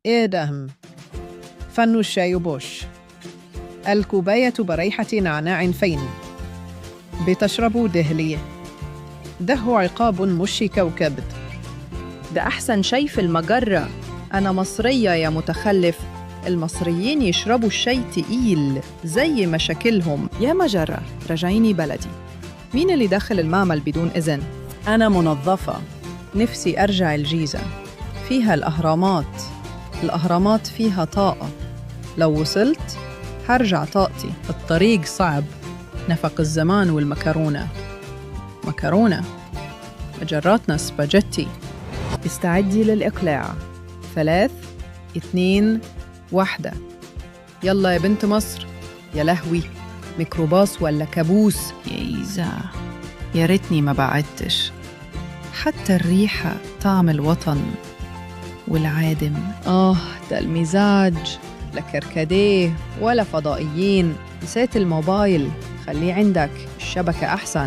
إيدهم فن الشاي بوش. الكوباية بريحة نعناع فين. بتشربوا دهلية. ده عقاب مش كوكب. ده أحسن شي في المجرة. أنا مصرية يا متخلف. المصريين يشربوا الشاي تقيل زي مشاكلهم. يا مجرة رجعيني بلدي. مين اللي داخل المعمل بدون إذن؟ أنا منظفة. نفسي أرجع الجيزة، فيها الأهرامات. الأهرامات فيها طاقة، لو وصلت هرجع طاقتي. الطريق صعب. نفق الزمان والمكرونة. مكرونة، مجراتنا سباجيتي. استعدي للإقلاع. 3 2 1. يلا يا بنت مصر. يا لهوي، ميكروباص ولا كابوس؟ يا إيزا، يا ريتني ما بعدتش. حتى الريحة طعم الوطن والعادم. ده المزاج. لا كركديه ولا فضائيين. نسيت الموبايل، خليه عندك، الشبكة أحسن.